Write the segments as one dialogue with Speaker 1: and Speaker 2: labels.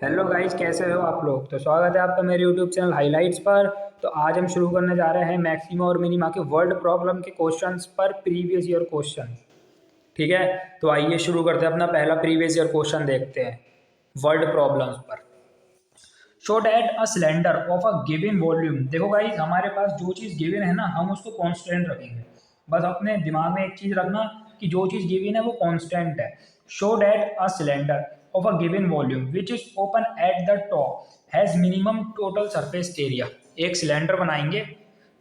Speaker 1: Hello guys, कैसे हो आप लोग। तो स्वागत है आपका मेरे यूट्यूब चैनल हाइलाइट्स पर। तो आज हम शुरू करने जा रहे हैं मैक्सिमा और मिनिमा के वर्ल्ड प्रॉब्लम के क्वेश्चंस पर प्रीवियस ईयर क्वेश्चन। ठीक है, तो आइए शुरू करते हैं। अपना पहला प्रीवियस ईयर क्वेश्चन देखते हैं वर्ल्ड प्रॉब्लम्स पर। Show that a cylinder of a given volume. देखो गाइस, हमारे पास जो चीज़ गिवन है ना, हम उसको कांस्टेंट रखेंगे। बस अपने दिमाग में एक चीज़ रखना कि जो चीज़ गिवन है वो कांस्टेंट है। Show that a cylinder of a given volume which is open at the top has minimum total surface area. एक सिलेंडर बनाएंगे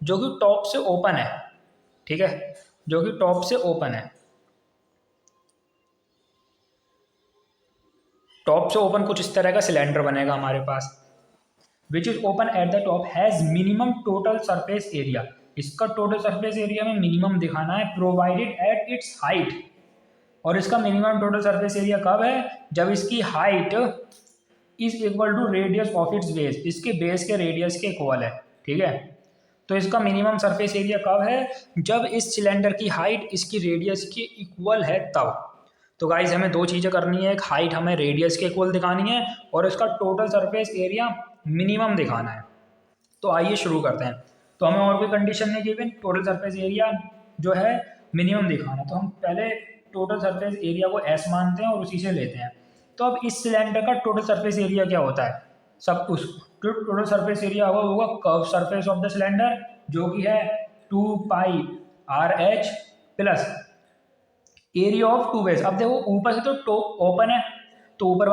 Speaker 1: जो कि टॉप से ओपन है। ठीक है, जो कि टॉप से ओपन है। टॉप से ओपन कुछ इस तरह का सिलेंडर बनेगा हमारे पास, which is open at the top has minimum total surface area. इसका टोटल सरफेस एरिया में मिनिमम दिखाना है, प्रोवाइडेड एट इट्स हाइट। और इसका मिनिमम टोटल सरफेस एरिया कब है? जब इसकी height is equal to radius of its base, इसके बेस के रेडियस के इक्वल है। ठीक है, तो इसका मिनिमम सरफेस एरिया कब है? जब इस सिलेंडर की हाइट इसकी रेडियस के इक्वल है तब। तो गाइज हमें दो चीज़ें करनी है, एक हाइट हमें रेडियस के इक्वल दिखानी है और इसका टोटल सरफेस एरिया मिनिमम दिखाना है। तो आइए शुरू करते हैं। तो हमें और कोई कंडीशन नहीं गिवन, टोटल सरफेस एरिया जो है मिनिमम दिखाना। तो हम पहले टोटल सरफेस एरिया को एस मानते हैं और उसी से लेते हैं। तो अब इस सिलेंडर का टोटल सरफेस एरिया क्या होता है? सब कुछ टोटल सरफेस एरिया होगा curve surface of the cylinder, जो कि है 2πr h plus area of two base. अब देखो ऊपर से तो टॉप ओपन है, तो ऊपर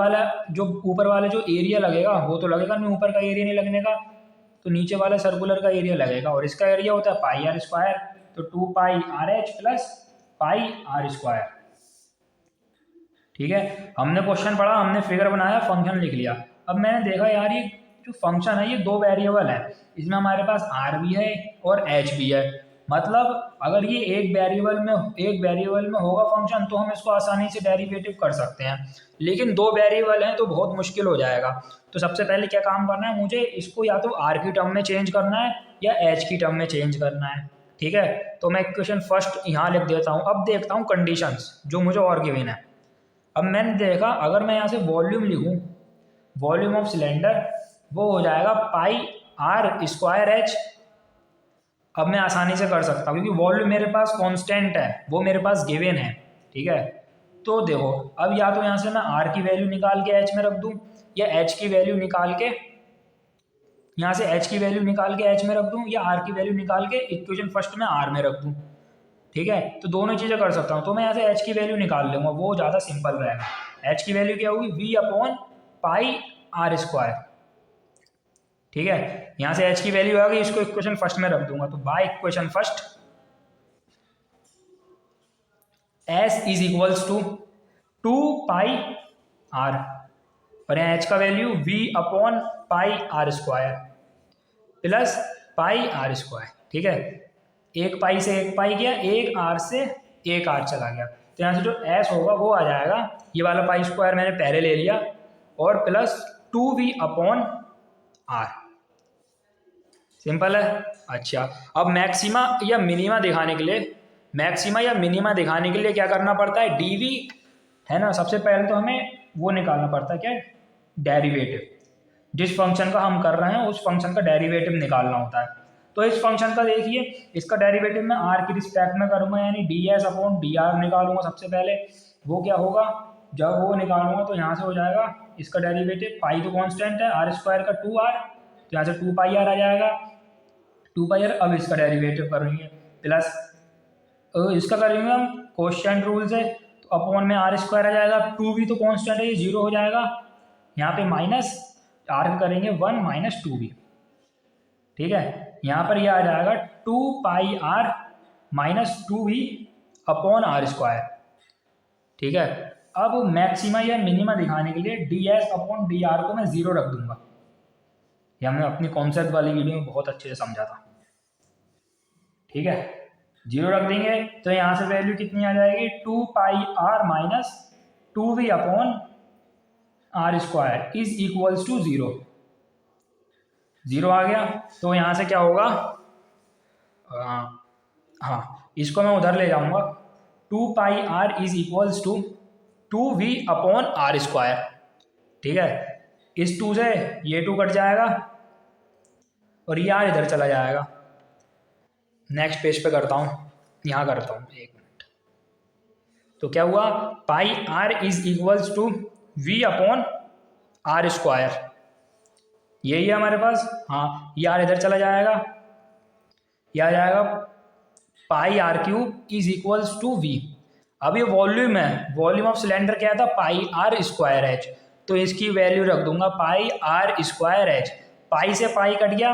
Speaker 1: वाला जो एरिया लगेगा वो तो लगेगा नहीं, ऊपर का एरिया नहीं लगने का। तो नीचे वाला सर्कुलर का एरिया लगेगा और इसका एरिया होता है पाई आर स्क्वायर। तो 2πr h plus pi R square. ठीक है, हमने क्वेश्चन पढ़ा, हमने फिगर बनाया, फंक्शन लिख लिया। अब मैंने देखा यार ये जो फंक्शन है ये दो वेरिएबल है, इसमें हमारे पास आर भी है और एच भी है। मतलब अगर ये एक वेरिएबल में होगा फंक्शन तो हम इसको आसानी से डेरिवेटिव कर सकते हैं, लेकिन दो वेरिएबल हैं तो बहुत मुश्किल हो जाएगा। तो सबसे पहले क्या काम करना है, मुझे इसको या तो आर की टर्म में चेंज करना है या एच की टर्म में चेंज करना है। ठीक है, तो मैं इक्वेशन फर्स्ट यहाँ लिख देता हूँ। अब देखता हूँ कंडीशंस जो मुझे और गिवन है। अब मैंने देखा अगर मैं यहाँ से वॉल्यूम लिखूँ, वॉल्यूम ऑफ सिलेंडर, वो हो जाएगा पाई आर स्क्वायर एच। अब मैं आसानी से कर सकता हूँ क्योंकि वॉल्यूम मेरे पास कांस्टेंट है, वो मेरे पास गिवन है। ठीक है, तो देखो अब या तो यहाँ से मैं आर की वैल्यू निकाल के एच में रख दूँ या एच की वैल्यू निकाल के यहाँ से एच की वैल्यू निकाल के एच में रख दूँ या आर की वैल्यू निकाल के इक्वेशन फर्स्ट में आर में रख दूँ। ठीक है, तो दोनों चीज़ें कर सकता हूँ। तो मैं यहाँ से एच की वैल्यू निकाल लूँगा, वो ज़्यादा सिंपल रहेगा। एच की वैल्यू क्या होगी? V upon pi R square. ठीक है, यहाँ से एच की वैल्यू आ गई, इसको इक्वेशन फर्स्ट में रख दूंगा। तो by equation first S is equals to 2πr और यहाँ एच का value V upon pi R square plus pi R square. ठीक है, एक पाई से एक पाई गया, एक आर से एक आर चला गया, तो यहाँ से जो एस होगा वो आ जाएगा, ये वाला पाई स्क्वायर मैंने पहले ले लिया, और plus 2v upon are. Simple है। अच्छा, अब मैक्सिमा या मिनिमा दिखाने के लिए क्या करना पड़ता है? डीवी है ना। सबसे पहले तो हमें वो निकालना पड़ता है, क्या? डेरिवेटिव। जिस फंक्शन का हम कर रहे हैं उस फंक्शन का डेरिवेटिव निकालना होता है। तो इस फंक्शन का देखिए, इसका डेरिवेटिव मैं आर की रिस्पेक्ट में करूंगा, यानी D S upon D are निकालूंगा सबसे पहले। वो क्या होगा? जब वो निकालूंगा तो यहाँ से हो जाएगा इसका डेरिवेटिव, पाई तो कांस्टेंट है, आर स्क्वायर का 2r, तो यहाँ से 2πr आ जाएगा। 2πr, अब इसका डेरिवेटिव करेंगे प्लस इसका करेंगे हम कोशेंट रूल से, तो अपॉन में आर स्क्वायर आ जाएगा, 2 भी तो कांस्टेंट है, ये 0 हो जाएगा। यहाँ पे माइनस आर करेंगे 1 माइनस 2b। ठीक है, यहाँ पर ये आ जाएगा 2πr minus 2b upon R square. ठीक है, अब मैक्सिमा या मिनिमा दिखाने के लिए D S upon D are को मैं 0 रख दूंगा। ये हमने अपनी कॉन्सेप्ट वाली वीडियो में बहुत अच्छे से समझा था। ठीक है, 0 रख देंगे तो यहाँ से वैल्यू कितनी आ जाएगी? 2πr minus 2v upon R square is equals to 0। 0 आ गया, तो यहाँ से क्या होगा? हाँ, इसको मैं उधर ले जाऊंगा। 2πr is equals to 2v upon R square. ठीक है, इस 2 से ये 2 कट जाएगा और ये आर इधर चला जाएगा। नेक्स्ट पेज पे करता हूँ, यहाँ करता हूँ, एक मिनट। तो क्या हुआ, pi R is equals to V upon R square, यही है हमारे पास। हाँ, ये आर इधर चला जाएगा, ये आ जाएगा pi R cube is equals to V. अब ये वॉल्यूम है, वॉल्यूम ऑफ सिलेंडर क्या था, पाई आर स्क्वायर एच, तो इसकी वैल्यू रख दूंगा पाई आर स्क्वायर एच। पाई से पाई कट गया,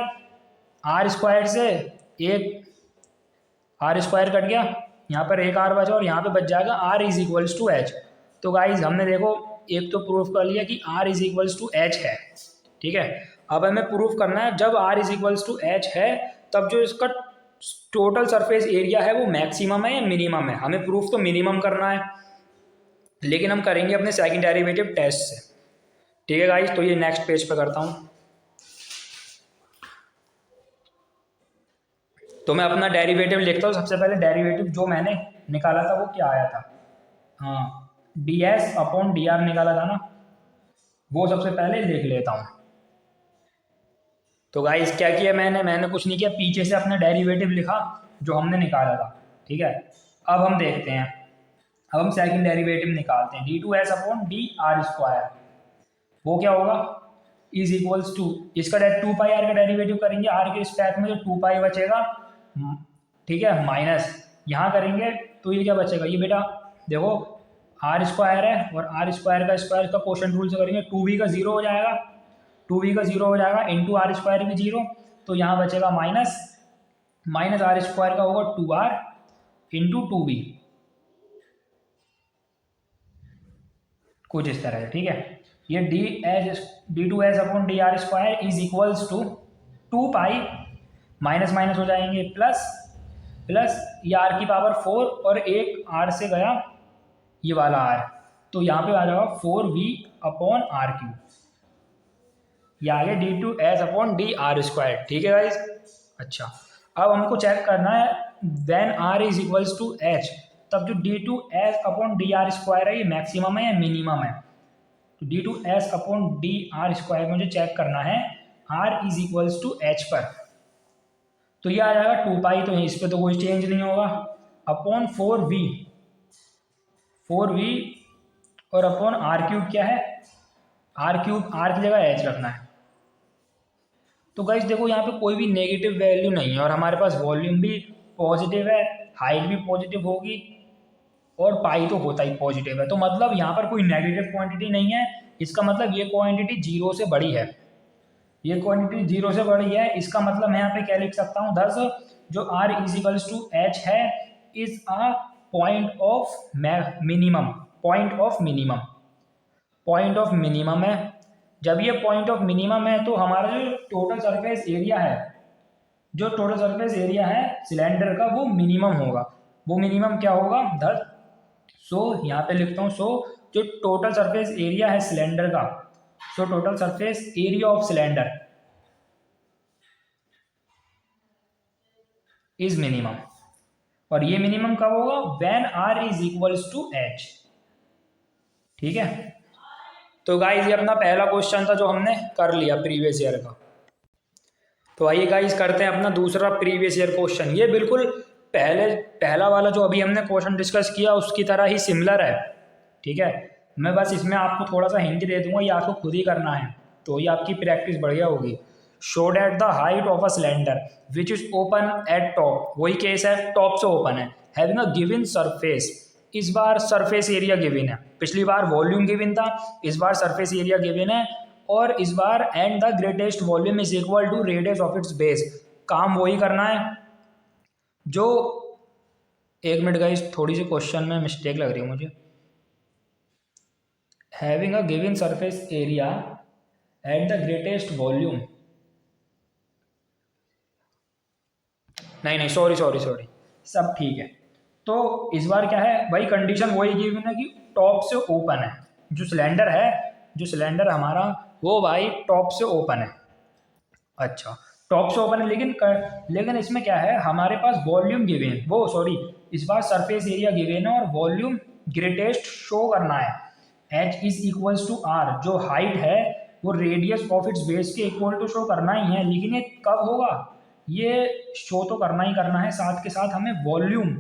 Speaker 1: आर स्क्वायर से एक आर स्क्वायर कट गया, यहाँ पर एक आर बचा और यहाँ पे बच जाएगा R is equals to H. तो गाइज हमने देखो एक तो प्रूफ कर लिया कि R is equals to H है, ठीक है। अब हमें प्रूफ करना है जब R is equals to H है तब जो इसका टोटल सरफेस एरिया है वो मैक्सिमम है या मिनिमम है। हमें प्रूफ तो मिनिमम करना है, लेकिन हम करेंगे अपने सेकंड डेरिवेटिव टेस्ट से, ठीक है गाइज। तो ये नेक्स्ट पेज पे करता हूँ। तो मैं अपना डेरिवेटिव लिखता हूँ। सबसे पहले डेरिवेटिव जो मैंने निकाला था वो क्या आया था, हाँ D S upon D are निकाला था ना, वो सबसे पहले लिख लेता हूँ। तो गाइस क्या किया मैंने कुछ नहीं किया, पीछे से अपना डेरिवेटिव लिखा जो हमने निकाला था, ठीक है। अब हम देखते हैं, अब हम सेकंड डेरिवेटिव निकालते हैं, D two S upon D R square, वो क्या होगा, इज इक्वल्स टू, इसका 2 पाई आर का डेरिवेटिव करेंगे आर के रिस्पेक्ट में, जो 2 पाई बचेगा, ठीक है, माइनस यहाँ करेंगे तो ये क्या बचेगा, ये बेटा देखो आर स्क्वायर है और आर स्क्वायर का क्वोशंट रूल से करेंगे 2v का 0 हो जाएगा, 2v का 0 हो जाएगा इंटू आर स्क्वायर भी 0, तो यहाँ बचेगा माइनस, माइनस आर स्क्वायर का होगा 2r इंटू 2v, कुछ इस तरह है, ठीक है। ये D two S upon D R square is equals to 2 pi, minus minus हो जाएंगे प्लस, प्लस ये आर की पावर 4 और एक आर से गया ये वाला आर, तो यहाँ पे आ जाएगा 4v अपॉन आर क्यूब, ये आ गया D two S upon D R square, ठीक है गाइज। अच्छा, अब हमको चेक करना है when R is equals to H, तब जो D two S upon D R square है ये मैक्सिमम है या मिनिमम है। तो D two S upon D R square मुझे चेक करना है R is equals to H पर, तो ये आ जाएगा 2 पाई, तो इस पर तो कोई चेंज नहीं होगा, अपॉन 4v और अपॉन आर क्यूब क्या है, आर क्यूब, आर की जगह एच रखना है। तो गाइस देखो यहाँ पे कोई भी नेगेटिव वैल्यू नहीं है और हमारे पास वॉल्यूम भी पॉजिटिव है, हाइट भी पॉजिटिव होगी और पाई तो होता ही पॉजिटिव है, तो मतलब यहाँ पर कोई नेगेटिव क्वांटिटी नहीं है। इसका मतलब ये क्वांटिटी 0 से बड़ी है, ये क्वांटिटी 0 से बड़ी है। इसका मतलब मैं यहाँ पे क्या लिख सकता हूँ, थस जो r is equals to H है is a point of minimum, point of minimum है। जब ये पॉइंट ऑफ मिनिमम है तो हमारा जो टोटल सरफेस एरिया है, जो टोटल सरफेस एरिया है सिलेंडर का वो मिनिमम होगा। वो मिनिमम क्या होगा, धर सो यहाँ पे लिखता हूँ, सो जो टोटल सरफेस एरिया है सिलेंडर का, so total surface area of cylinder is minimum, और ये मिनिमम कब होगा, when R is equals to H, ठीक है। तो गाइज ये अपना पहला क्वेश्चन था जो हमने कर लिया प्रीवियस ईयर का। तो आइए गाइज करते हैं अपना दूसरा प्रीवियस ईयर क्वेश्चन। ये बिल्कुल पहला वाला जो अभी हमने क्वेश्चन डिस्कस किया उसकी तरह ही सिमिलर है, ठीक है। मैं बस इसमें आपको थोड़ा सा हिंट दे दूंगा, ये आपको खुद ही करना है, तो ये आपकी प्रैक्टिस बढ़िया होगी। Show that the height of a cylinder which is open eight top, वही केस है, टॉप से ओपन है, हैविंग अ गिवन सरफेस, इस बार सरफेस एरिया गिवन है, पिछली बार वॉल्यूम गिवन था, इस बार सरफेस एरिया गिवन है, और इस बार and the greatest volume is equal to radius of its base. काम वही करना है जो, एक मिनट गाइस थोड़ी सी क्वेश्चन में मिस्टेक लग रही है मुझे, having a given surface area at the greatest volume, नहीं सॉरी सब ठीक है। तो इस बार क्या है भाई, कंडीशन वही गिवन है कि टॉप से ओपन है, जो सिलेंडर हमारा वो भाई टॉप से ओपन है। अच्छा, टॉप से ओपन है, लेकिन इसमें क्या है, हमारे पास वॉल्यूम गिवन, वो सॉरी इस बार सरफेस एरिया गिवन है और वॉल्यूम ग्रेटेस्ट शो करना है, H is equals to R, जो हाइट है वो रेडियस ऑफ इट्स बेस के इक्वल टू शो करना ही है, लेकिन ये कब होगा, ये शो तो करना ही करना है, साथ के साथ हमें वॉल्यूम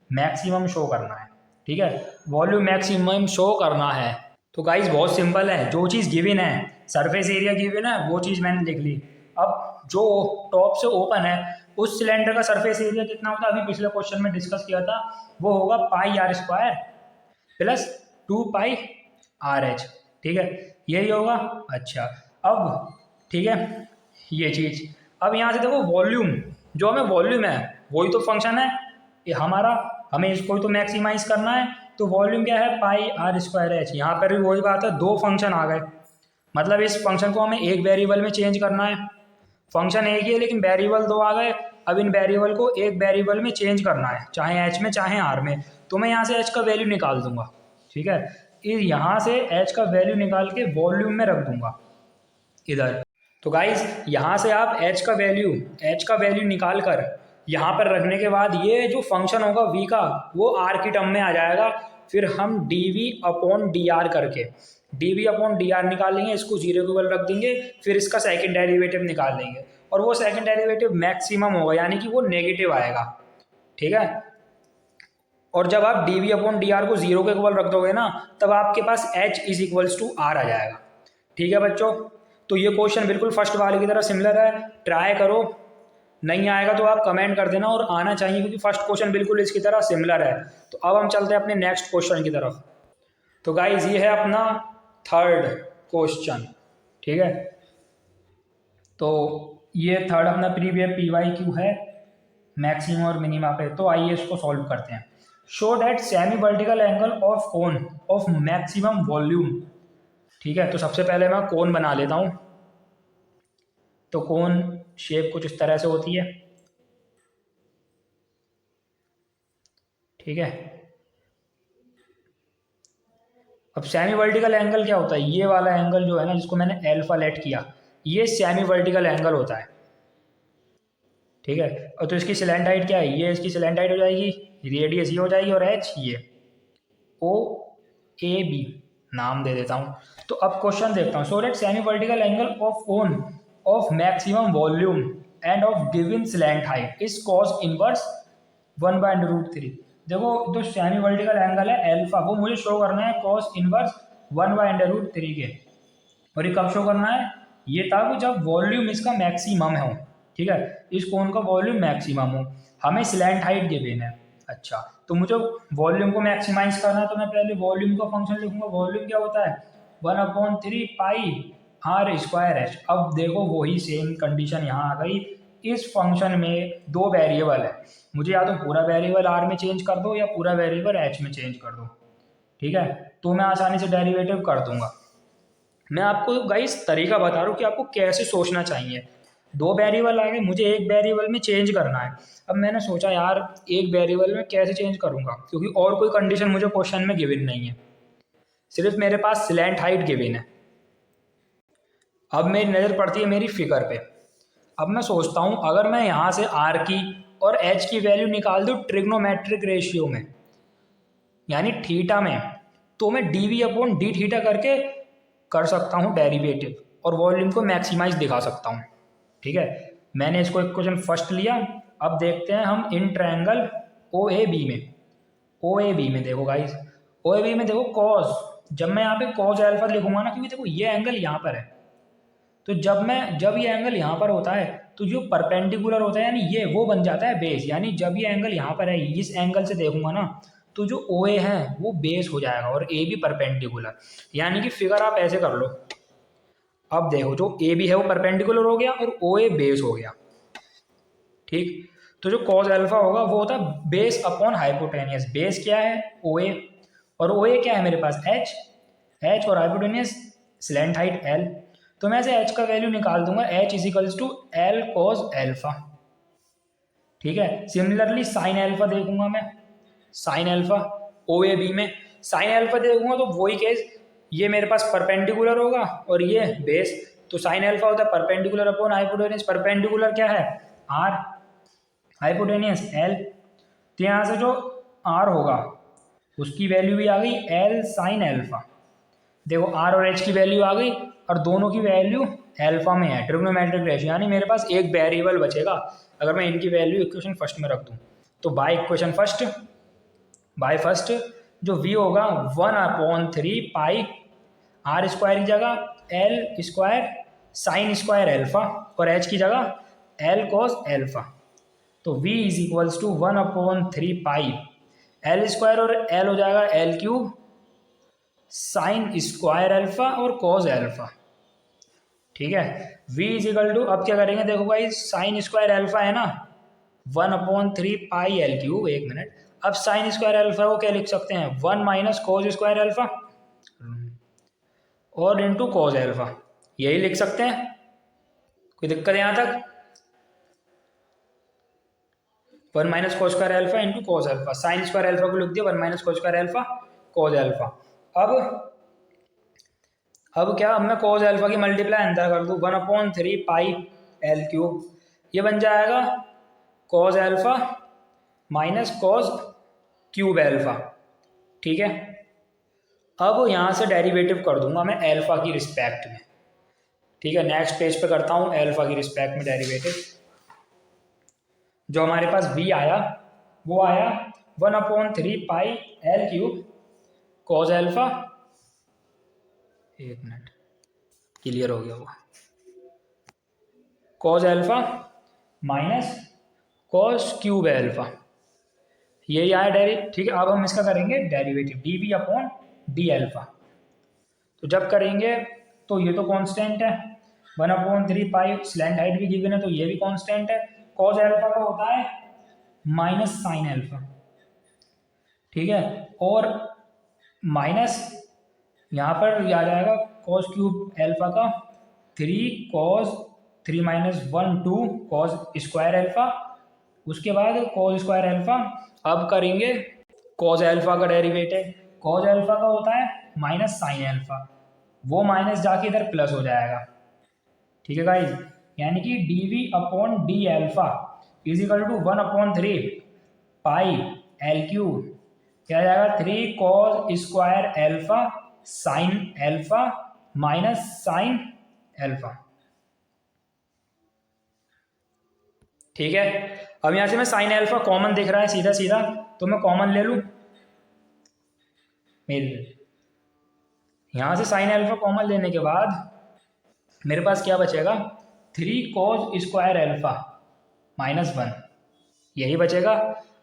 Speaker 1: मैक्सिमम शो करना है। ठीक है, वॉल्यूम मैक्सिमम शो करना है। तो गाइज बहुत सिंपल है, जो चीज़ गिवन है, सरफेस एरिया गिवन है, वो चीज़ मैंने लिख ली। अब जो टॉप से ओपन है उस सिलेंडर का सरफेस एरिया कितना होता है, अभी पिछले क्वेश्चन में डिस्कस किया था, वो होगा pi R square plus 2 pi R H. ठीक है, यही होगा। अच्छा, अब ठीक है ये चीज़, अब यहाँ से देखो वॉल्यूम, जो हमें वॉल्यूम है वही तो फंक्शन है ये हमारा, हमें इसको तो मैक्सिमाइज करना है, तो वॉल्यूम क्या है, पाई आर स्क्वायर एच। यहाँ पर भी वही बात है, दो फंक्शन आ गए, मतलब इस फंक्शन को हमें एक वेरिएबल में चेंज करना है, फंक्शन एक ही है लेकिन वेरिएबल दो आ गए। अब इन वेरिएबल को एक वेरिएबल में चेंज करना है, चाहे एच में चाहे आर में, तो मैं यहाँ से एच का वैल्यू निकाल दूंगा। ठीक है, यहाँ से एच का वैल्यू निकाल के वॉल्यूम में रख दूंगा इधर। तो गाइज यहाँ से आप एच का वैल्यू निकाल कर यहाँ पर रखने के बाद ये जो फंक्शन होगा v का वो r की टर्म में आ जाएगा। फिर हम dv अपॉन dr करके dv अपॉन dr निकालेंगे, इसको जीरो के बल रख देंगे, फिर इसका सेकंड डेरिवेटिव निकाल लेंगे, और वो सेकंड डेरिवेटिव मैक्सिमम होगा, यानी कि वो नेगेटिव आएगा। ठीक है, और जब आप dv अपॉन dr को जीरो के इक्वल रख दोगे ना, तब आपके पास h is equals to r आ जाएगा। ठीक है बच्चों, तो ये क्वेश्चन बिल्कुल फर्स्ट वाले की तरह सिमिलर है, ट्राई करो, नहीं आएगा तो आप कमेंट कर देना, और आना चाहिए क्योंकि फर्स्ट क्वेश्चन बिल्कुल इसकी तरह सिमिलर है। तो अब हम चलते हैं अपने नेक्स्ट क्वेश्चन की तरफ। तो गाइज ये है अपना थर्ड क्वेश्चन। ठीक है, तो ये थर्ड अपना प्रीवियस PYQ है, मैक्सिमम और मिनिमा पे। तो आइए इसको सॉल्व करते हैं। Show that semi vertical angle of cone of maximum volume. ठीक है, तो सबसे पहले मैं कोन बना लेता हूँ। तो कोन शेप कुछ इस तरह से होती है। ठीक है, अब सेमी वर्टिकल एंगल क्या होता है, ये वाला एंगल जो है ना, जिसको मैंने अल्फा लेट किया, ये सेमी वर्टिकल एंगल होता है। ठीक है, और तो इसकी स्लैंट हाइट क्या है, ये इसकी स्लैंट हाइट हो जाएगी, रेडियस ये हो जाएगी, और एच ये OAB नाम दे देता हूँ। तो अब क्वेश्चन देखता हूँ। So that semi vertical angle of cone of maximum volume end of given slant height is cos inverse 1/√3। देखो जो सेमी वर्टिकल एंगल है अल्फा, वो मुझे शो करना है कॉस इनवर्स 1/√3 के, और ये कब शो करना है, ये तब जब वॉल्यूम इसका मैक्सिमम हो। ठीक है, इस कोन का वॉल्यूम मैक्सिमम हो, हमें स्लैंट हाइट गिवन है। अच्छा, तो मुझे वॉल्यूम को मैक्सिमाइज करना है, तो मैं पहले वॉल्यूम का फंक्शन लिखूंगा। वॉल्यूम क्या होता है, 1/3 पाई आर स्क्वायर एच। अब देखो वही सेम कंडीशन यहाँ आ गई, इस फंक्शन में दो वेरिएबल है, मुझे या तो पूरा वेरिएबल आर में चेंज कर दो या पूरा वेरिएबल एच में चेंज कर दो। ठीक है, तो मैं आसानी से डेरिवेटिव कर दूंगा। मैं आपको गाइस तरीका बता रहा हूँ कि आपको कैसे सोचना चाहिए। दो वेरिएबल आ गए, मुझे एक वेरिएबल में चेंज करना है। अब मैंने सोचा यार एक वेरिएबल में कैसे चेंज करूँगा, क्योंकि और कोई कंडीशन मुझे क्वेश्चन में गिवन नहीं है, सिर्फ मेरे पास स्लैंट हाइट गिवन है। अब मेरी नज़र पड़ती है मेरी फिगर पे। अब मैं सोचता हूँ अगर मैं यहाँ से आर की और एच की वैल्यू निकाल दूँ ट्रिग्नोमेट्रिक रेशियो में, यानी थीटा में, तो मैं dv अपॉन डी थीटा करके कर सकता हूँ डेरिवेटिव, और वॉल्यूम को मैक्सिमाइज दिखा सकता हूँ। ठीक है, मैंने इसको इक्वेशन फर्स्ट लिया। अब देखते हैं हम इन ट्रायंगल OAB में देखो गाइस, OAB में देखो कॉस, जब मैं यहाँ पे कॉस अल्फा लिखूंगा ना, क्योंकि देखो ये एंगल यहाँ पर है, तो जब ये एंगल यहाँ पर होता है तो जो परपेंडिकुलर होता है, यानी ये वो बन जाता है बेस, यानी जब ये एंगल यहाँ पर है इस एंगल से देखूंगा ना, तो जो OA है वो बेस हो जाएगा और ए भी परपेंडिकुलर, यानी कि फिगर आप ऐसे कर लो। अब देखो जो AB है वो परपेंडिकुलर हो गया और OA बेस हो गया। ठीक, तो जो कॉस अल्फा होगा वो होता है बेस अपॉन हाइपोटेनियस। बेस क्या है, OA, और OA क्या है मेरे पास, H और हाइपोटेनियस स्लैंट हाइट L। तो मैं ऐसे H का वैल्यू निकाल दूंगा, H is equals to L cos alpha. ठीक है, सिमिलरली साइन अल्फा देखूंगा मैं, साइन अल्फा OAB में साइन अल्फा देखूंगा तो वही केस, ये मेरे पास परपेंडिकुलर होगा और ये बेस, तो साइन अल्फा होता है परपेंडिकुलर अपॉन हाइपोटेनियस। परपेंडिकुलर क्या है, R, हाइपोटेनियस L। तो यहाँ से जो R होगा उसकी वैल्यू भी आ गई L साइन अल्फा। देखो R और H की वैल्यू आ गई, और दोनों की वैल्यू अल्फा में है, ट्रिग्नोमेट्रिक रेशियो, यानी मेरे पास एक वेरिएबल बचेगा अगर मैं इनकी वैल्यू इक्वेशन फर्स्ट में रख दूँ। तो by equation first, by first जो v होगा 1/3 पाई आर स्क्वायर की जगह L square sine square alpha और एच की जगह एल कॉस एल्फा। तो v is equals to 1/3 pi L square और एल हो जाएगा L cube sine square alpha और कॉस एल्फा। ठीक है, v इज इक्वल टू, अब क्या करेंगे देखो भाई, साइन स्क्वायर एल्फा है ना 1/3 पाई एल क्यूब, एक मिनट, अब साइन स्क्वायर एल्फा को क्या लिख सकते हैं 1 माइनस कॉस स्क्वायर एल्फा और इंटू कॉस एल्फा, यही लिख सकते हैं। कोई दिक्कत है यहाँ तक? 1 minus cos square alpha into cos alpha, sign square alpha को लिख दिया 1 minus cos square alpha cos alpha. अब क्या, अब मैं कॉस एल्फा की मल्टीप्लाई अंदर कर दूँ 1/3 पाई एल क्यूब, ये बन जाएगा cos alpha minus cos cube alpha. ठीक है, अब यहाँ से डेरिवेटिव कर दूंगा मैं एल्फा की रिस्पेक्ट में। ठीक है, नेक्स्ट पेज पे करता हूँ एल्फा की रिस्पेक्ट में डेरिवेटिव। जो हमारे पास v आया वो आया 1/3 pi L cube cos alpha, एक मिनट क्लियर हो गया वो, cos alpha minus cos cube alpha, यही आया ठीक है, अब हम इसका करेंगे डेरिवेटिव dv/d एल्फा। तो जब करेंगे तो ये तो कांस्टेंट है 1/3 पाई, स्लैंट हाइट भी गिवन है तो ये भी कांस्टेंट है, कॉस एल्फा का होता है माइनस साइन एल्फा। ठीक है, और माइनस यहाँ पर आ जाएगा कॉस क्यूब एल्फा का 3 cos 3 minus 1 2 cos square alpha, उसके बाद कॉस स्क्वायर एल्फा। अब करेंगे कॉस एल्फा का डेरिवेटिव, कॉस एल्फा का होता है माइनस साइन एल्फा, वो माइनस जाके इधर प्लस हो जाएगा। ठीक है गाइस, यानी कि dv/d alpha is equal to 1/3 pi L cube, क्या जाएगा 3 cos square alpha sine alpha minus sine alpha. ठीक है, अब यहां से मैं साइन एल्फा कॉमन दिख रहा है सीधा सीधा, तो मैं कॉमन ले लूं, मेरे यहां से साइन एल्फा कॉमन लेने के बाद मेरे पास क्या बचेगा 3 कॉस स्क्वायर एल्फा माइनस 1, यही बचेगा।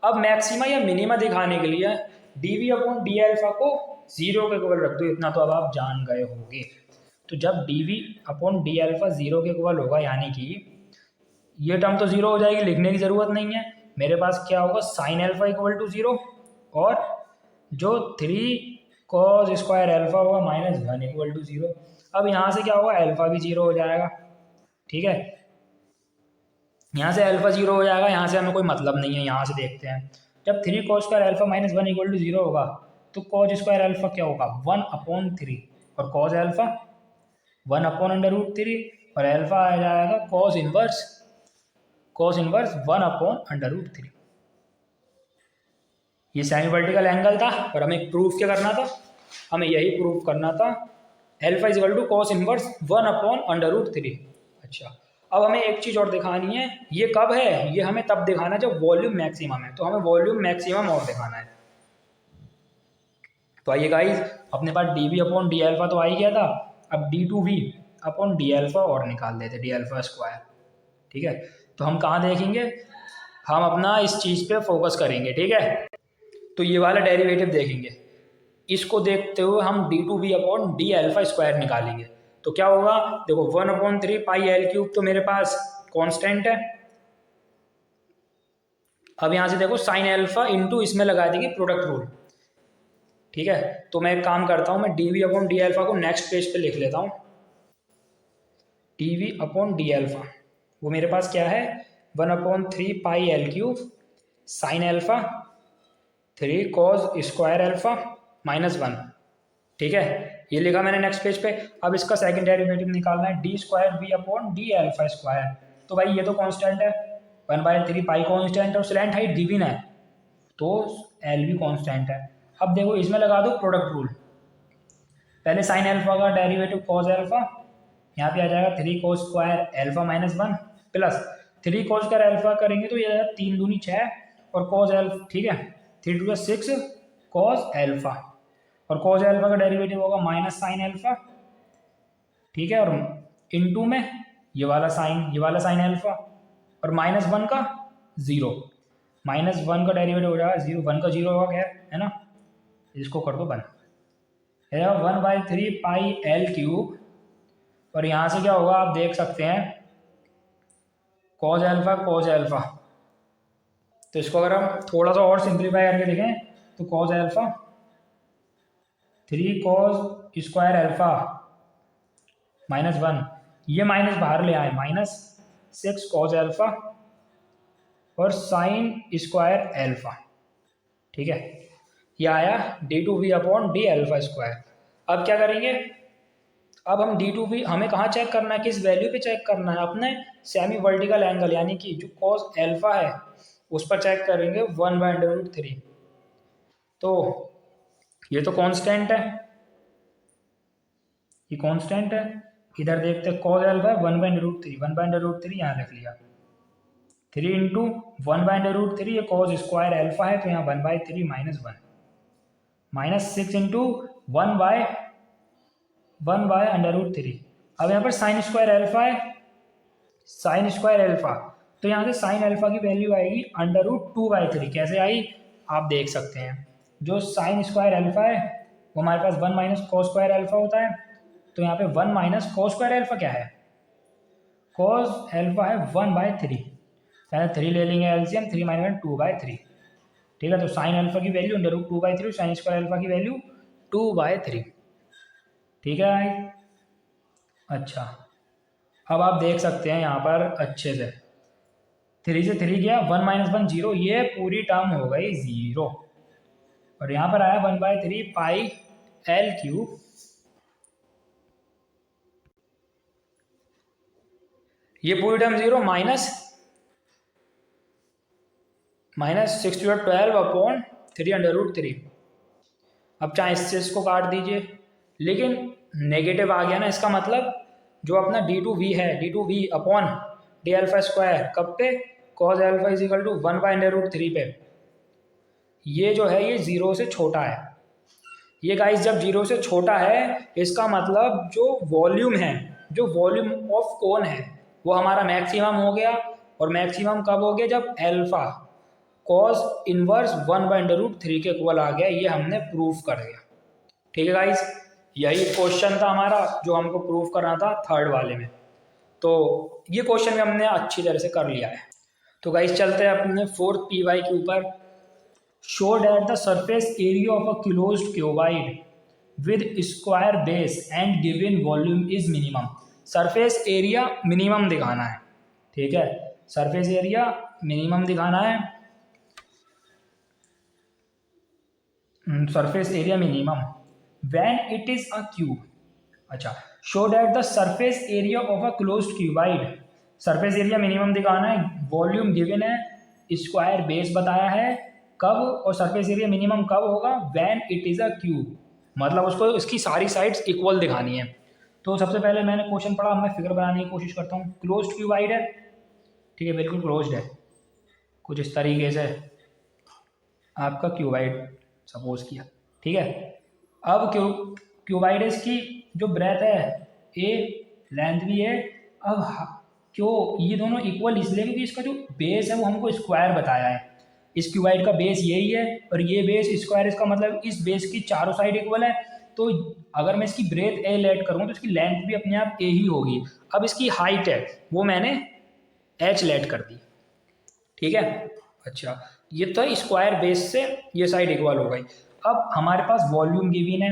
Speaker 1: अब मैक्सिमा या मिनिमा दिखाने के लिए dv/d एल्फा को 0 के इक्वल रख दो, इतना तो अब आप जान गए होंगे। तो जब dv/d एल्फा 0 के इक्वल होगा, यानी कि ये टर्म तो 0 हो जाएगी, लिखने की ज़रूरत नहीं है, मेरे पास क्या होगा साइन एल्फा इक्वल टू 0 और जो 3 कॉस स्क्वायर एल्फा होगा माइनस 1 इक्वल टू 0। अब यहाँ से क्या होगा एल्फा भी 0 हो जाएगा। ठीक है, यहाँ से अल्फा 0 हो जाएगा, यहाँ से हमें कोई मतलब नहीं है, यहाँ से देखते हैं। जब 3 cos square alpha minus 1 equal to 0 होगा तो कॉस स्क्वायर एल्फा क्या होगा 1/3 और कॉस एल्फा 1/√3 और एल्फा आ जाएगा कॉस इनवर्स 1/√3। ये सेमी वर्टिकल एंगल था और हमें प्रूफ क्या करना था, हमें यही प्रूफ करना था alpha is equal to cos inverse 1/√3। अच्छा, अब हमें एक चीज़ और दिखानी है, ये कब है, ये हमें तब दिखाना है जब वॉल्यूम मैक्सिमम है, तो हमें वॉल्यूम मैक्सिमम और दिखाना है। तो आइए गाइस, अपने पास dv/d एल्फा तो आ ही गया था, अब d2v/d एल्फा और निकाल देते, d एल्फा स्क्वायर। ठीक है, तो हम कहाँ देखेंगे, हम अपना इस चीज़ पे फोकस करेंगे। ठीक है, तो ये वाला डेरिवेटिव देखेंगे, इसको देखते हुए हम d2v/d एल्फा स्क्वायर निकालेंगे। तो क्या होगा, देखो 1/3 पाई एल क्यूब तो मेरे पास कांस्टेंट है। अब यहां से देखो साइन एल्फा इंटू इसमें लगा देंगे प्रोडक्ट रूल। ठीक है, तो मैं एक काम करता हूं, मैं dv/d एल्फा को नेक्स्ट पेज पे लिख लेता हूं। dv/d एल्फा वो मेरे पास क्या है 1/3 pi L cube sine alpha 3 cos square alpha minus 1। ठीक है, ये लिखा मैंने नेक्स्ट पेज पे। अब इसका सेकंड डेरिवेटिव निकालना है d²v/d एल्फा स्क्वायर। तो भाई ये तो कांस्टेंट है 1/3 पाई कांस्टेंट और स्लैंट हाइट गिवन है तो एल भी कांस्टेंट है। अब देखो इसमें लगा दो प्रोडक्ट रूल, पहले साइन एल्फा का डेरिवेटिव कॉस एल्फा यहाँ पे आ जाएगा 3 cos square alpha minus 1 plus 3 cos square alpha करेंगे तो ये आएगा 3 दूनी 6 और cos एल्फा, ठीक है, 3 टू 6 cos एल्फा, और cos एल्फा का डेरिवेटिव होगा माइनस साइन एल्फा, ठीक है, और इनटू में ये वाला साइन एल्फा, और -1 का 0, -1 का डेरिवेटिव हो जाएगा 0, 1 का 0 होगा, खैर है ना, इसको कर दो 1, है 1/3 पाई एल क्यूब, और यहाँ से क्या होगा आप देख सकते हैं cos एल्फा, तो इसको अगर हम थोड़ा सा और सिंप्लीफाई करके देखें तो cos alpha 3 cos square alpha -1, ये माइनस बाहर ले आए, -6 cos एल्फा और साइन स्क्वायर एल्फा, ठीक है, ये आया d2v/d एल्फा स्क्वायर। अब क्या करेंगे, अब हम d2v हमें कहाँ चेक करना है, किस वैल्यू पे चेक करना है, अपने सेमी वर्टिकल एंगल यानी कि जो cos एल्फा है उस पर चेक करेंगे 1/√3। तो ये तो कांस्टेंट है, ये कांस्टेंट है, इधर देखते हैं cos एल्फा 1/√3 यहाँ रख लिया, 3 इंटू 1/√3, ये cos स्क्वायर एल्फा है तो यहाँ 1/3 -1 -6 इंटू 1/√3। अब यहाँ पर साइन स्क्वायर एल्फा है, साइन स्क्वायर एल्फा, तो यहाँ से साइन एल्फा की वैल्यू आएगी √2/3। कैसे आई आप देख सकते हैं, जो साइन स्क्वायर एल्फा है वो हमारे पास 1 माइनस cos स्क्वायर एल्फा होता है, तो यहाँ पे 1 माइनस cos स्क्वायर एल्फा क्या है, cos एल्फा है 1/3, पहले 3 ले लेंगे एलसीएम, 3 माइनस 2/3, ठीक है, तो साइन एल्फा की वैल्यू √2/3, साइन स्क्वायर एल्फा की वैल्यू 2/3, ठीक है। अच्छा, अब आप देख सकते हैं यहाँ पर अच्छे से 3 से 3 गया, 1 - 1 0, ये पूरी टर्म हो गई 0, और यहाँ पर आया 1/3 पाई एल क्यूब, ये पूरी टर्म 0 माइनस 6 to 12/3√3। अब चाहे इससे इसको काट दीजिए, लेकिन नेगेटिव आ गया ना, इसका मतलब जो अपना d2v है, d2v/d एल्फा स्क्वायर कब पे, cos एल्फा = 1/√3 पे, ये जो है ये 0 से छोटा है। ये गाइस जब 0 से छोटा है इसका मतलब जो वॉल्यूम है, जो वॉल्यूम ऑफ कोन है वो हमारा मैक्सिमम हो गया, और मैक्सिमम कब हो गया, जब एल्फा cos इनवर्स 1/√3 के इक्वल आ गया, ये हमने प्रूफ कर दिया, ठीक है गाइस। यही क्वेश्चन था हमारा जो हमको प्रूफ करना था थर्ड वाले में, तो ये क्वेश्चन भी हमने अच्छी तरह से कर लिया है। तो गाइस चलते हैं अपने 4th PY के ऊपर। Show that the surface area of a closed cuboid with square base and given volume is minimum. Surface area minimum दिखाना है, ठीक है, सरफेस एरिया मिनिमम दिखाना है, surface area minimum when it is a cube. अच्छा, show that the surface area of a closed cuboid, surface area minimum दिखाना है, volume given है, स्क्वायर बेस बताया है, कब, और सरफेस एरिया मिनिमम कब होगा, when it is a cube, मतलब उसको इसकी सारी साइड्स इक्वल दिखानी है। तो सबसे पहले मैंने क्वेश्चन पढ़ा, मैं फिगर बनाने की कोशिश करता हूँ। क्लोज्ड क्यूबॉइड है, ठीक है, बिल्कुल क्लोज्ड है, कुछ इस तरीके से आपका क्यूबॉइड सपोज किया, ठीक है। अब क्यूबॉइड्स की जो ब्रेथ है ए, लेंथ भी है, अब क्यों ये दोनों इक्वल इसलिए क्योंकि इसका जो बेस है वो हमको स्क्वायर बताया है, इस क्यूबॉइड का बेस यही है और ये बेस स्क्वायर, इसका मतलब इस बेस की चारों साइड इक्वल है, तो अगर मैं इसकी ब्रेथ ए लेट करूँ तो इसकी लेंथ भी अपने आप ए ही होगी। अब इसकी हाइट है वो मैंने एच लेट कर दी, ठीक है। अच्छा, ये तो स्क्वायर बेस से ये साइड इक्वल हो गई। अब हमारे पास वॉल्यूम गिवन है,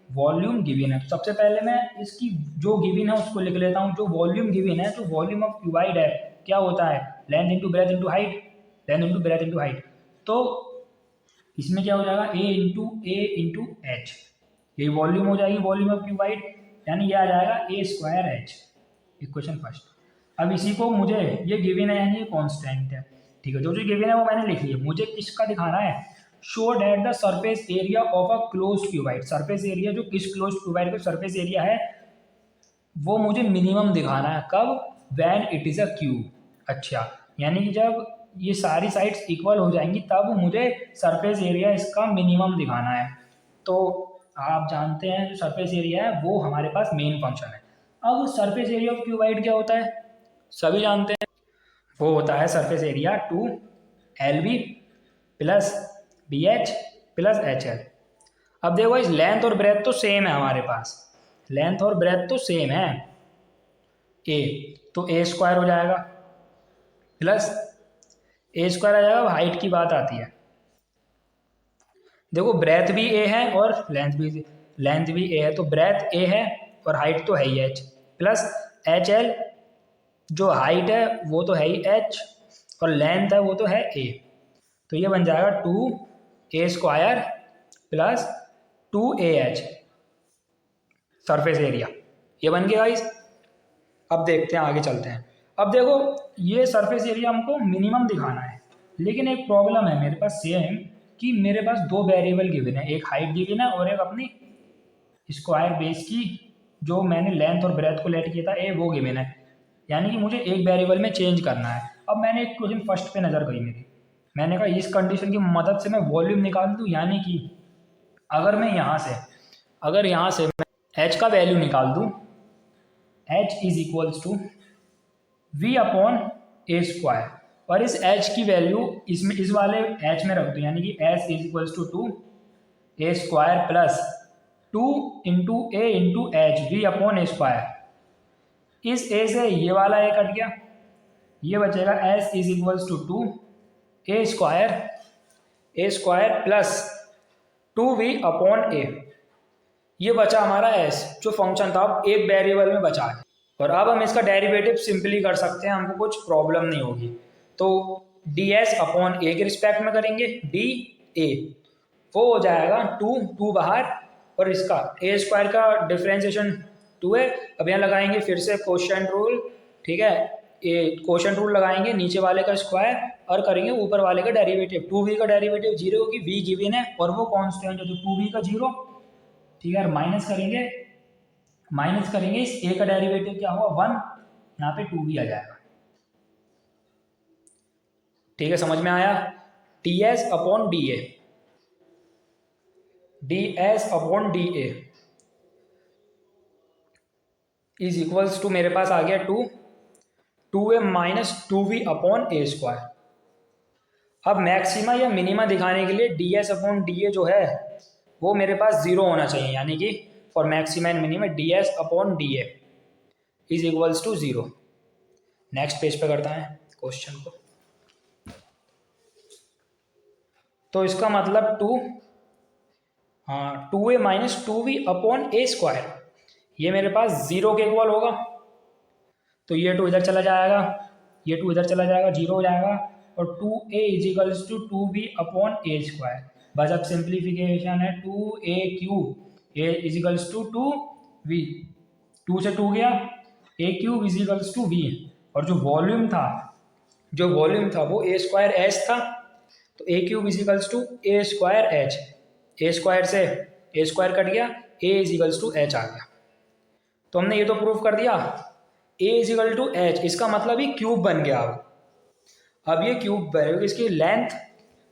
Speaker 1: वॉल्यूम गिवन है, तो सबसे पहले मैं इसकी जो गिवन है उसको लिख लेता हूँ। जो वॉल्यूम गिवन है, जो वॉल्यूम ऑफ क्यूबॉइड है क्या होता है, length into breadth into height, length into breadth into height, तो इसमें क्या हो जाएगा ए इंटू एच, यही वॉल्यूम हो जाएगी, वॉल्यूम ऑफ क्यूबॉइड, यानी ये आ जाएगा A²H, इक्वेशन फर्स्ट। अब इसी को मुझे ये गिवन है यानी ये कांस्टेंट है, ठीक है, जो जो गिवन है वो मैंने लिख लिया। मुझे किसका दिखाना है, show that the surface area of a closed cuboid, surface area जो किस क्लोज्ड क्यूबॉइड का सरफेस एरिया है वो मुझे मिनिमम दिखाना है। कब? When it is a cube. अच्छा, यानी कि जब ये सारी साइड्स इक्वल हो जाएंगी तब मुझे सरफेस एरिया इसका मिनिमम दिखाना है। तो आप जानते हैं जो सरफेस एरिया है वो हमारे पास मेन फंक्शन है। अब सरफेस एरिया ऑफ क्यूबाइड क्या होता है? सभी जानते हैं, वो होता है surface area 2 LB plus BH plus HL। अब देखो इस लेंथ और ब्रेथ तो सेम है हमारे पास, लेंथ और ब्रेथ तो सेम है ए, तो ए स्क्वायर हो जाएगा प्लस ए स्क्वायर आ जाएगा। अब हाइट की बात आती है, देखो ब्रेथ भी ए है और लेंथ भी ए है, तो ब्रेथ ए है और हाइट तो है ही एच, प्लस एच एल, जो हाइट है वो तो है ही एच और लेंथ है वो तो है ए। तो ये बन जाएगा 2A square plus 2AH surface area, ये बन गया गाइस। अब देखते हैं, आगे चलते हैं। अब देखो ये सरफेस एरिया हमको मिनिमम दिखाना है, लेकिन एक प्रॉब्लम है मेरे पास सेम, कि मेरे पास दो वेरिएबल गिवन है, एक हाइट गिवन है और एक अपनी स्क्वायर बेस की जो मैंने लेंथ और ब्रेथ को लेट किया था ए, वो गिवन है। यानी कि मुझे एक वेरिएबल में चेंज करना है। अब मैंने एक क्वेश्चन फर्स्ट पे नज़र गई मेरी, मैंने कहा इस कंडीशन की मदद से मैं वॉल्यूम निकाल दूँ, यानी कि अगर मैं यहाँ से मैं एच का वैल्यू निकाल दूँ, H is equals to V upon A square, और इस एच की वैल्यू इसमें इस वाले एच में रख दूँ, यानी कि H is equals to 2A square plus 2 into H V upon A square. इस ए से ये वाला ए कट गया, ये बचेगा H is equals to 2A square plus 2V upon A. ये बचा हमारा एस, जो फंक्शन था अब एक वेरिएबल में बचा है, और अब हम इसका डेरिवेटिव सिंपली कर सकते हैं, हमको कुछ प्रॉब्लम नहीं होगी। तो ds अपॉन ए के रिस्पेक्ट में करेंगे, डी ए वो हो जाएगा 2 बाहर, और इसका ए स्क्वायर का डिफ्रेंसिएशन 2 है। अब यहाँ लगाएंगे फिर से क्वोशिएंट रूल, ठीक है, ये क्वोशिएंट रूल लगाएंगे, नीचे वाले का स्क्वायर और करेंगे ऊपर वाले का डेरिवेटिव। 2v का डेरिवेटिव 0 होगी, v गिवन है और वो कांस्टेंट है, तो 2v का 0, ठीक है, माइनस करेंगे इस a का डेरिवेटिव क्या हुआ 1, यहाँ पे 2v आ जाएगा। ठीक है, समझ में आया? ds upon D A is equals to, मेरे पास आ गया 2a minus 2v upon A square. अब मैक्सिमा या मिनिमा दिखाने के लिए ds अपॉन डी ए जो है वो मेरे पास 0 होना चाहिए, यानी कि for maxima and minima ds upon D A is equals to 0। Next page पे करता है क्वेश्चन को। तो इसका मतलब 2a minus 2v upon A square, ये मेरे पास 0 के इक्वल होगा, तो ये 2 इधर चला जाएगा, ये 2 इधर चला जाएगा, 0 हो जाएगा, और 2a is equals to 2v upon A square. बस अब सिंप्लीफिकेशन है, 2a cube A is equals to 2v, 2 से 2 गया, a cube is equals to v, और जो वॉल्यूम था वो a स्क्वायर एच था, तो a cube is equals to a square H, A square से ए स्क्वायर कट गया, a is equals to H आ गया। तो हमने ये तो प्रूफ कर दिया a is equal to H, इसका मतलब ही क्यूब बन गया। अब ये क्यूब क्योंकि इसकी लेंथ,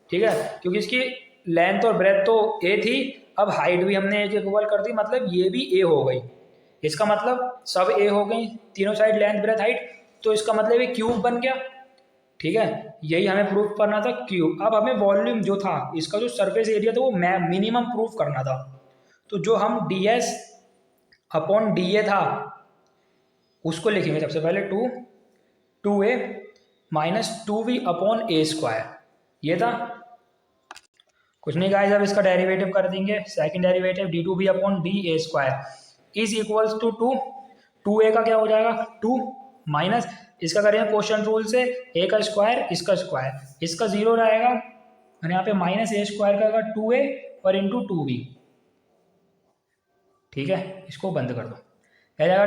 Speaker 1: ठीक है, क्योंकि इसकी लेंथ और ब्रेथ तो a थी, अब हाइट भी हमने a के इक्वल कर दी, मतलब ये भी a हो गई, इसका मतलब सब a हो गई, तीनों साइड लेंथ ब्रेथ हाइट, तो इसका मतलब ये क्यूब बन गया। ठीक है, यही हमें प्रूफ करना था, क्यूब। अब हमें वॉल्यूम जो था, इसका जो सरफेस एरिया था वो मिनिमम प्रूफ करना था, तो जो हम ds अपॉन डी ए था उसको लिखेंगे सबसे पहले 2a minus 2v upon A square, ये था। कुछ नहीं गाइस, अब इसका डेरिवेटिव कर देंगे, second derivative d2b upon D A square is equals to 2a का क्या हो जाएगा 2 माइनस, इसका करेंगे क्वोशिएंट रूल से, a का स्क्वायर इसका स्क्वायर, इसका 0 रहेगा, और यहाँ पे माइनस ए स्क्वायर का 2a और इंटू 2v। ठीक है, इसको बंद कर दो, क्या जाएगा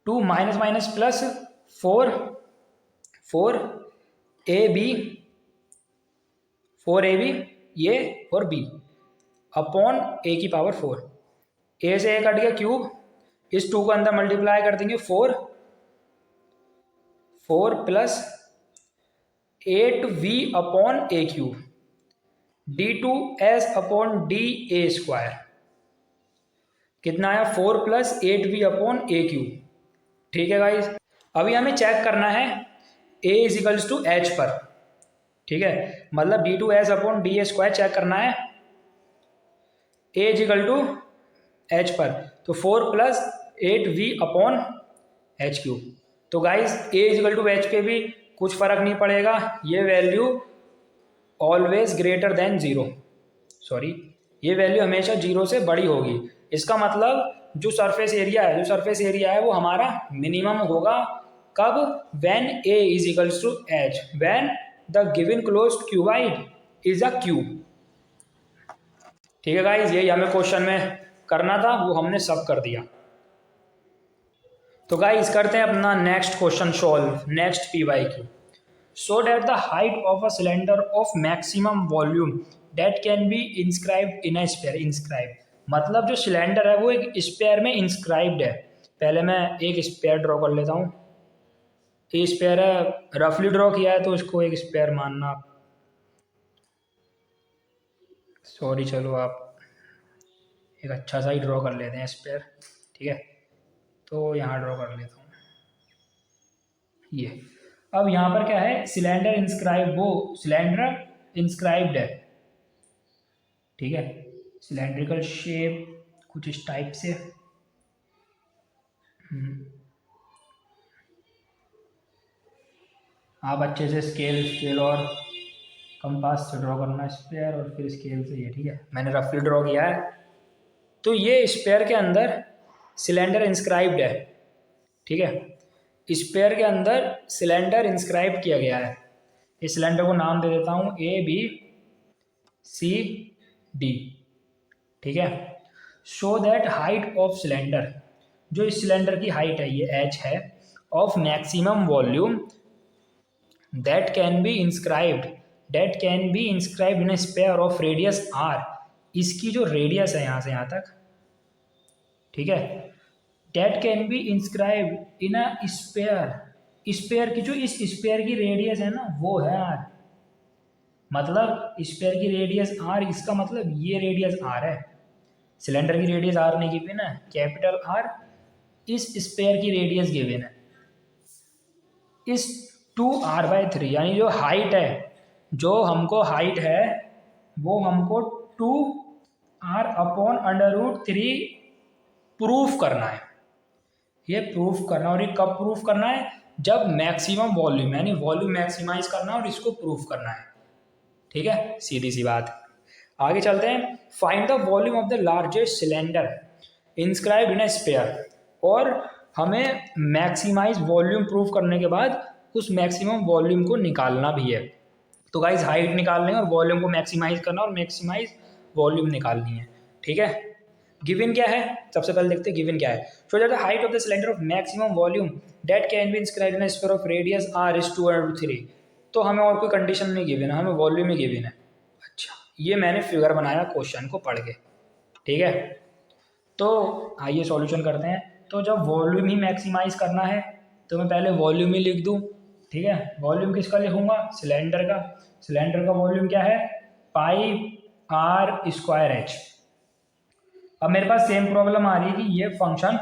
Speaker 1: 2 माइनस माइनस प्लस 4ab ये और b अपॉन a की पावर 4, a से a कट गया क्यूब, इस 2 को अंदर मल्टीप्लाई कर देंगे 4 plus 8v upon A cube d2s upon D A square, कितना आया 4 प्लस 8v अपॉन ए क्यूब। ठीक है गाइस, अभी हमें चेक करना है a is equals to H पर। ठीक है, मतलब d2s upon D A square check करना है a is equal to H पर, तो 4 plus 8v upon H cube. तो guys a is equal to H पे भी कुछ फर्क नहीं पड़ेगा, ये value always greater than 0, sorry ये वैल्यू हमेशा 0 से बड़ी होगी। इसका मतलब जो सरफेस एरिया है वो हमारा मिनिमम होगा कब, when a is equals to h, when the given closed cuboid is a cube. ठीक है गाइस, यही हमें क्वेश्चन में करना था, वो हमने सब कर दिया। तो गाइस करते हैं अपना next question solve, next PYQ। So that the height of a cylinder of maximum volume that can be inscribed in a sphere. Inscribe मतलब जो सिलेंडर है वो एक स्फीयर में इंस्क्राइब्ड है। पहले मैं एक स्फीयर ड्रॉ कर लेता हूँ, ये स्फीयर है, रफली ड्रॉ किया है तो इसको एक स्फीयर मानना, सॉरी चलो आप एक अच्छा सा ही ड्रॉ कर लेते हैं स्फीयर। ठीक है, तो यहाँ ड्रॉ कर लेता हूँ ये। अब यहाँ पर क्या है, सिलेंडर इंस्क्राइब, वो सिलेंडर इंस्क्राइब्ड है। ठीक है, सिलेंड्रिकल शेप कुछ इस टाइप से। आप अच्छे से स्केल और कंपास से ड्रॉ करना स्फीयर और फिर स्केल से ये। ठीक है, मैंने रफली ड्रॉ किया है। तो ये स्फीयर के अंदर सिलेंडर इंस्क्राइब्ड है। ठीक है, स्फीयर के अंदर सिलेंडर इंस्क्राइब किया गया है। इस सिलेंडर को नाम दे देता हूँ ABCD। ठीक है, show that height of cylinder, जो इस सिलेंडर की हाइट है ये h है, of maximum volume that can be inscribed in a sphere of radius r। इसकी जो रेडियस है यहाँ से यहाँ तक, ठीक है, that can be inscribed in a sphere. Sphere की जो इस स्फीयर की रेडियस है ना वो है r, मतलब स्फीयर की रेडियस r, इसका मतलब ये रेडियस r है। सिलेंडर की रेडियस r नहीं गिवन है, कैपिटल R, इस स्फीयर की रेडियस गिवन है इस 2r/3, यानी जो हाइट है, जो हमको हाइट है वो हमको 2r अपॉन √3 प्रूफ करना है। ये प्रूफ करना, और ये कब प्रूफ करना है, जब मैक्सिमम वॉल्यूम, यानी वॉल्यूम मैक्सिमाइज करना और इसको प्रूफ करना है। ठीक है, सीधी सी बात। आगे चलते हैं, find the volume of the largest cylinder inscribed in a sphere. और हमें मैक्सिमाइज वॉल्यूम प्रूफ करने के बाद उस मैक्सिमम वॉल्यूम को निकालना भी है। तो गाइस हाइट निकालनी है और वॉल्यूम को मैक्सिमाइज करना और मैक्सिमाइज वॉल्यूम निकालनी है। ठीक है, गिवन क्या है, सबसे पहले देखते हैं गिवन क्या है। Show that the height of the cylinder of maximum volume that can be inscribed in a sphere of radius r is 2/3। तो हमें और कोई कंडीशन नहीं गिवन है, हमें वॉल्यूम ही गिवन है। अच्छा, ये मैंने फिगर बनाया क्वेश्चन को पढ़ के। ठीक है, तो आइए सॉल्यूशन करते हैं। तो जब वॉल्यूम ही मैक्सिमाइज करना है तो मैं पहले वॉल्यूम ही लिख दूं। ठीक है, वॉल्यूम किसका लिखूंगा, सिलेंडर का। सिलेंडर का वॉल्यूम क्या है, πr²h। अब मेरे पास सेम प्रॉब्लम आ रही है कि ये फंक्शन,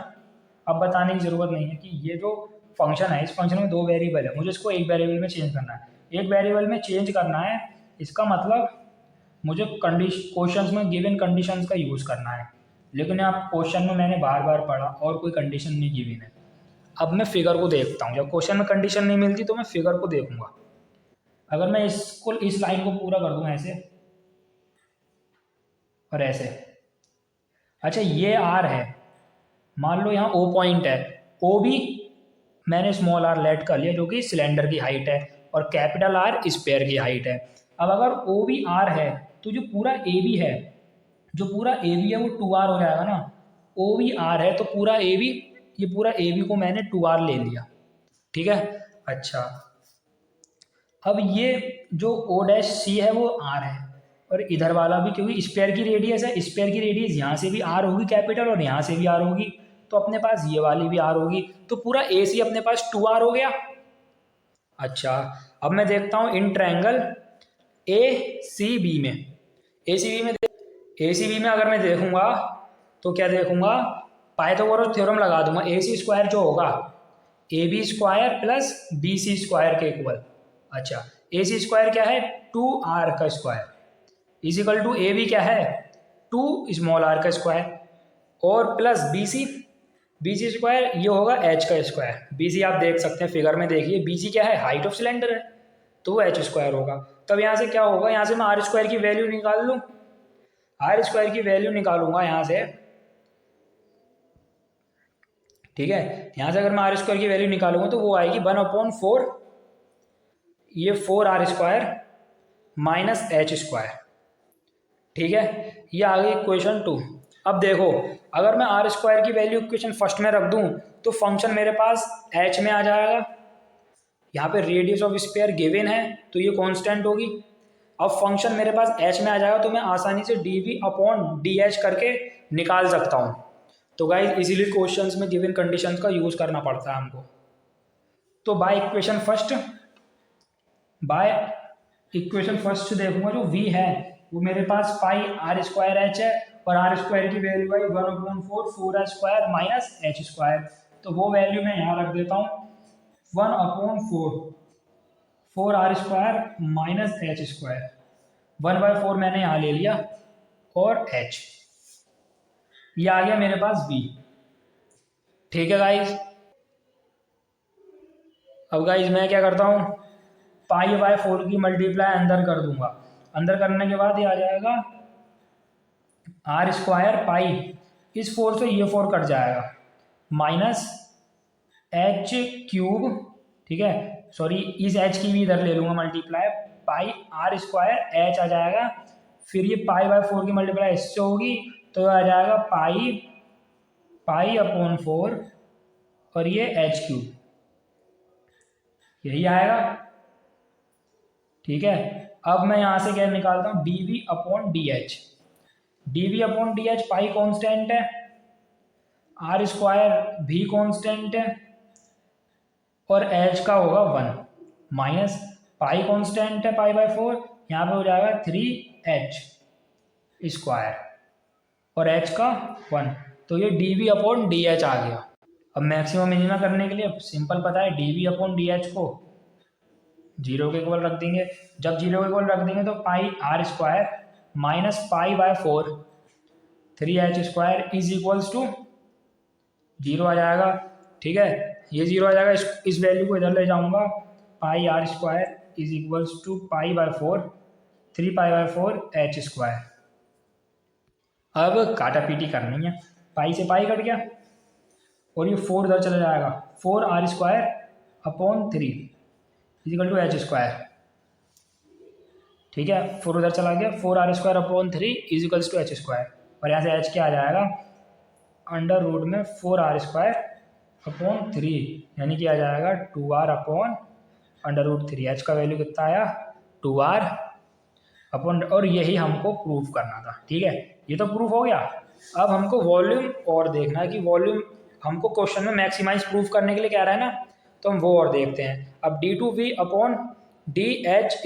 Speaker 1: अब बताने की ज़रूरत नहीं है कि ये जो फंक्शन है, इस फंक्शन में 2 वेरिएबल है, मुझे इसको एक वेरिएबल में चेंज करना है। एक वेरिएबल में चेंज करना है, इसका मतलब मुझे क्वेश्चंस में गिवन कंडीशंस का यूज़ करना है, लेकिन आप क्वेश्चन में मैंने बार बार पढ़ा और कोई कंडीशन नहीं गिवन है। अब मैं फिगर को देखता हूँ, जब क्वेश्चन में कंडीशन नहीं मिलती तो मैं फिगर को देखूंगा। अगर मैं इसको, इस लाइन को पूरा कर दूँ ऐसे और ऐसे, अच्छा ये R है, मान लो यहाँ O पॉइंट है, O भी मैंने स्मॉल r लेट कर लिया जो कि सिलेंडर की हाइट है, और कैपिटल R स्फीयर की हाइट है। अब अगर O भी R है तो जो पूरा AB है, जो पूरा AB है वो 2r हो जाएगा ना। O भी R है तो पूरा AB, ये पूरा AB को मैंने 2r ले लिया। ठीक है, अच्छा अब ये जो O'(C) है वो R है, और इधर वाला भी, क्योंकि स्फीयर की रेडियस है, स्फीयर की रेडियस यहाँ से भी R होगी कैपिटल और यहाँ से भी R होगी, तो अपने पास ये वाली भी आर होगी, तो पूरा ए सी अपने पास 2r हो गया। अच्छा, अब मैं देखता हूँ in triangle A C B में, ए सी बी में अगर मैं देखूंगा तो क्या देखूंगा, पाइथागोरस थ्योरम लगा दूंगा। ए सी स्क्वायर जो होगा A B square plus B C square के इक्वल। अच्छा, ए सी स्क्वायर क्या है, 2r का square is equal to A B क्या है, 2r का स्क्वायर, और प्लस बी सी स्क्वायर ये होगा h का स्क्वायर। बी सी आप देख सकते हैं फिगर में, देखिए बी सी क्या है, हाइट ऑफ सिलेंडर है, तो वो h स्क्वायर होगा। तब यहाँ से क्या होगा, यहाँ से मैं आर स्क्वायर की वैल्यू निकाल लूँ, आर स्क्वायर की वैल्यू निकालूंगा यहाँ से, ठीक है। यहाँ से अगर मैं आर स्क्वायर की वैल्यू निकालूंगा तो वो आएगी 1/4, ये 4r square minus H square, ठीक है। ये आ गई इक्वेशन 2। अब देखो, अगर मैं आर स्क्वायर की वैल्यू इक्वेशन फर्स्ट में रख दूं तो फंक्शन मेरे पास एच में आ जाएगा। यहाँ पे रेडियस ऑफ स्फीयर गिवन है तो ये कांस्टेंट होगी। अब फंक्शन मेरे पास एच में आ जाएगा तो मैं आसानी से dv/dh करके निकाल सकता हूँ। तो गाइस इसीलिए क्वेश्चंस में गिवन कंडीशंस का यूज करना पड़ता है हमको। तो बाय इक्वेशन फर्स्ट देखूंगा, जो v है वो मेरे पास पाई आर स्क्वायर एच है, और आर स्क्वायर की वैल्यू आई 1/4 4r square minus H square. तो वो वैल्यू मैं यहाँ रख देता हूँ 1/4 4r square minus H square, 1/4 मैंने यहाँ ले लिया, और h ये आ गया मेरे पास v, ठीक है गाइज। अब गाइज मैं क्या करता हूँ, पाई/4 की मल्टीप्लाई अंदर कर दूंगा, अंदर करने के बाद ये आ जाएगा आर स्क्वायर पाई, इस 4 से ये 4 कट जाएगा, माइनस एच क्यूब, ठीक है, सॉरी इस एच की भी इधर ले लूँगा multiply, pi R square H आ जाएगा, फिर ये पाई/4 की मल्टीप्लाई इससे होगी तो आ जाएगा पाई/4 और ये एच क्यूब, यही आएगा, ठीक है। अब मैं यहाँ से क्या निकालता हूँ, dv/dh, dv/dh पाई कांस्टेंट है, आर स्क्वायर भी कांस्टेंट है, और h का होगा 1, माइनस पाई कांस्टेंट है पाई/4, यहाँ पे हो जाएगा 3h स्क्वायर और h का 1, तो ये dv/dh आ गया। अब मैक्सिमम मिनिमम करने के लिए सिंपल पता है, dv/dh को 0 के इक्वल रख देंगे। जब 0 के इक्वल रख देंगे तो पाई आर स्क्वायर माइनस पाई/4 3h square is equals to 0 आ जाएगा, ठीक है। ये 0 आ जाएगा, इस वैल्यू को इधर ले जाऊंगा, pi R square is equals to पाई/4 3पाई/4 h स्क्वायर। अब काटा पीटी करनी है, पाई से पाई कट गया और ये 4 इधर चला जाएगा, 4r square upon 3 equal to H square, ठीक है। 4 उधर चला गया, 4r square upon 3 equals to H square, और यहाँ से h क्या आ जाएगा, अंडर रूट में 4r स्क्वायर अपॉन 3, यानी कि आ जाएगा 2r upon under root 3। h का वैल्यू कितना आया, 2r अपॉन, और यही हमको प्रूफ करना था, ठीक है। ये तो प्रूफ हो गया। अब हमको वॉल्यूम और देखना है कि वॉल्यूम हमको क्वेश्चन में मैक्सिमाइज प्रूफ करने के लिए कह रहा है ना, तो हम वो और देखते हैं। अब d2v/dh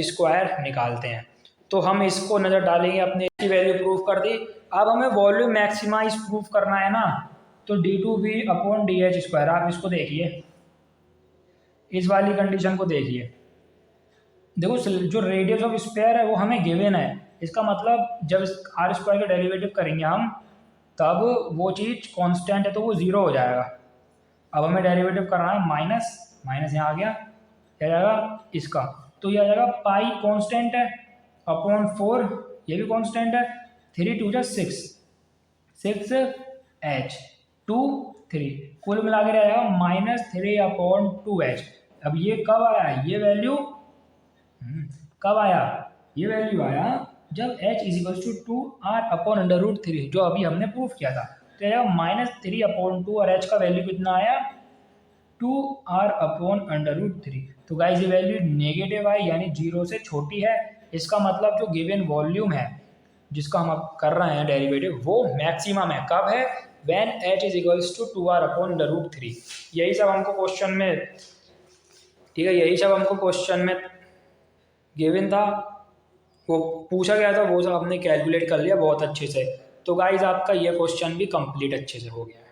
Speaker 1: स्क्वायर निकालते हैं, तो हम इसको नज़र डालेंगे, अपने की वैल्यू प्रूफ कर दी। अब हमें वॉल्यूम मैक्सिमाइज प्रूफ करना है ना, तो d2v/dh स्क्वायर, आप इसको देखिए, इस वाली कंडीशन को देखिए, देखो जो रेडियस ऑफ स्फीयर है वो हमें गिवन है, इसका मतलब जब आर स्क्वायर का डेरिवेटिव करेंगे हम, तब वो चीज़ कांस्टेंट है तो वो 0 हो जाएगा। अब हमें डेरिवेटिव करना है, माइनस यहाँ आ गया, क्या जाएगा इसका, तो ये आ जाएगा पाई कांस्टेंट है अपॉन 4, ये भी कांस्टेंट है, 3 2 6h 2 3, कुल मिला के रहेगा -3/2h। अब ये कब आया, ये वैल्यू कब आया, ये वैल्यू आया जब h = 2r upon under root 3, जो अभी हमने प्रूफ किया था। तो -3/2 और h का वैल्यू कितना आया, 2r अपॉन अंडर रूट 3। तो गाइस ये वैल्यू नेगेटिव आई, यानी 0 से छोटी है। इसका मतलब जो गिवन वॉल्यूम है जिसका हम अब कर रहे हैं डेरिवेटिव, वो मैक्सिमम है। कब है, when h is equals to 2r/√3। यही सब हमको क्वेश्चन में, ठीक है, यही सब हमको क्वेश्चन में गिवन था, वो पूछा गया था, वो सब हमने कैलकुलेट कर लिया बहुत अच्छे से। तो गाइज आपका ये क्वेश्चन भी कंप्लीट अच्छे से हो गया है।